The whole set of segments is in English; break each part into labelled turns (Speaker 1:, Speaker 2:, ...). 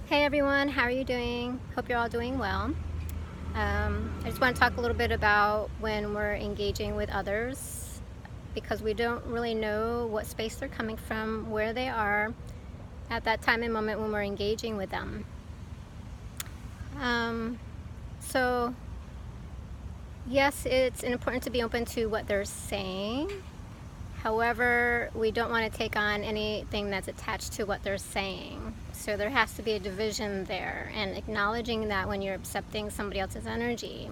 Speaker 1: Hey everyone, how are you doing? Hope you're all doing well. I just want to talk a little bit about when we're engaging with others because we don't really know what space they're coming from, where they are at that time and moment when we're engaging with them. Um, so, yes, it's important to be open to what they're saying. However, we don't want to take on anything that's attached to what they're saying. So there has to be a division there, and acknowledging that when you're accepting somebody else's energy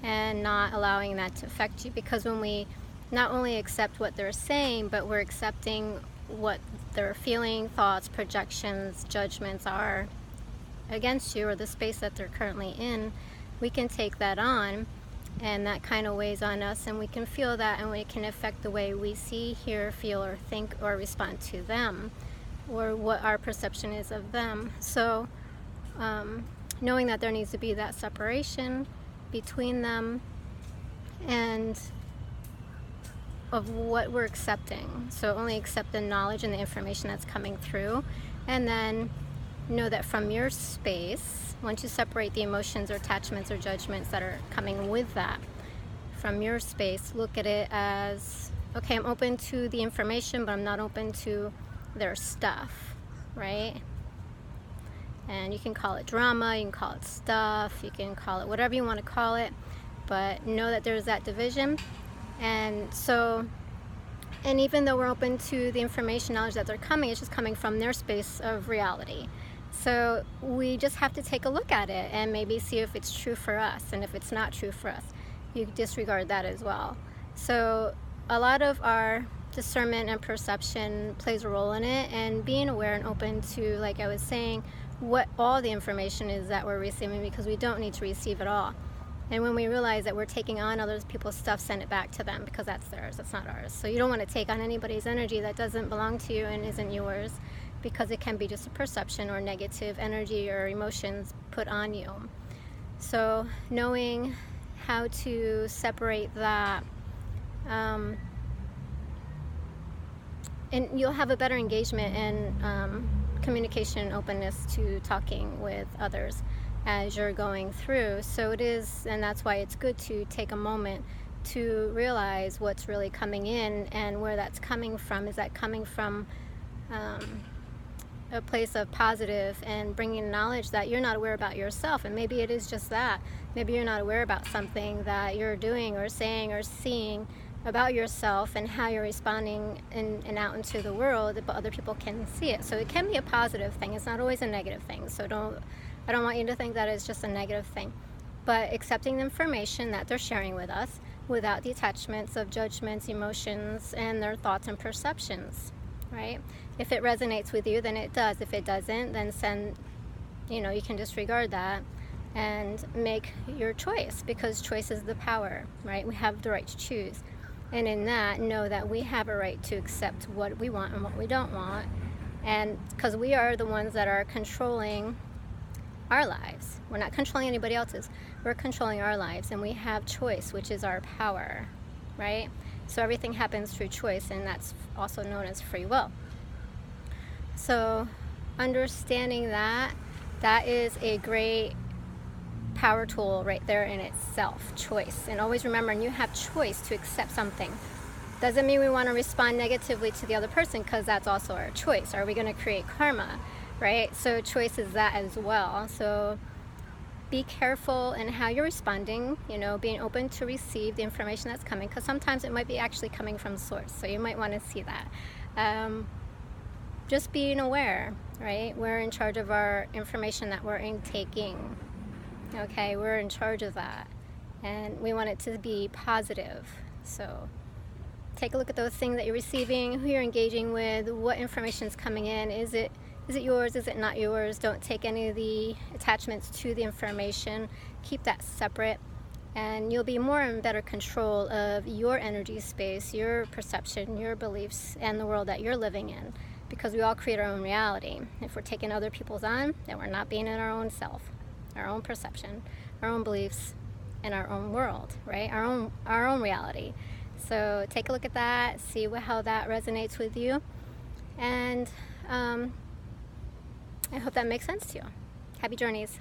Speaker 1: and not allowing that to affect you. Because when we not only accept what they're saying, but we're accepting what their feeling, thoughts, projections, judgments are against you or the space that they're currently in, we can take that on, and that kind of weighs on us, and we can feel that, and it can affect the way we see, hear, feel, or think or respond to them, or what our perception is of them. So knowing that there needs to be that separation between them and of what we're accepting. So only accept the knowledge and the information that's coming through, and then know that from your space, once you separate the emotions or attachments or judgments that are coming with that, from your space, look at it as, okay, I'm open to the information, but I'm not open to their stuff, right? And you can call it drama, you can call it stuff, you can call it whatever you want to call it, but know that there's that division. And so, and even though we're open to the information, knowledge that they're coming, it's just coming from their space of reality. So we just have to take a look at it and maybe see if it's true for us. And if it's not true for us, you disregard that as well. So a lot of our discernment and perception plays a role in it, and being aware and open to, like I was saying, what all the information is that we're receiving, because we don't need to receive it all. And when we realize that we're taking on other people's stuff, send it back to them, because that's theirs, that's not ours. So you don't want to take on anybody's energy that doesn't belong to you and isn't yours, because it can be just a perception or negative energy or emotions put on you. So knowing how to separate that, and you'll have a better engagement and communication and openness to talking with others as you're going through. So it is, and that's why it's good to take a moment to realize what's really coming in and where that's coming from. Is that coming from a place of positive and bringing knowledge that you're not aware about yourself? And maybe it is just that. Maybe you're not aware about something that you're doing or saying or seeing about yourself and how you're responding and out into the world, but other people can see it. So it can be a positive thing. It's not always a negative thing. So I don't want you to think that it's just a negative thing. But accepting the information that they're sharing with us without the attachments of judgments, emotions, and their thoughts and perceptions, right? If it resonates with you, then it does. If it doesn't, then you can disregard that and make your choice, because choice is the power, right? We have the right to choose. And in that, know that we have a right to accept what we want and what we don't want. And because we are the ones that are controlling our lives. We're not controlling anybody else's. We're controlling our lives, and we have choice, which is our power, right? So everything happens through choice, and that's also known as free will. So understanding that is a great power tool right there in itself, choice. And always remember, you have choice to accept something. Doesn't mean we want to respond negatively to the other person, because that's also our choice. Are we going to create karma, right? So choice is that as well. So be careful in how you're responding, being open to receive the information that's coming, because sometimes it might be actually coming from source. So you might want to see that. Just being aware, right? We're in charge of our information that we're intaking. Okay, we're in charge of that, and we want it to be positive. So take a look at those things that you're receiving, who you're engaging with, what information is coming in. Is it yours? Is it not yours? Don't take any of the attachments to the information. Keep that separate, and you'll be more in better control of your energy space, your perception, your beliefs, and the world that you're living in, because we all create our own reality. If we're taking other people's on, then we're not being in our own self, our own perception, our own beliefs, and our own world, right? Our own reality. So take a look at that, see how that resonates with you, and I hope that makes sense to you. Happy journeys.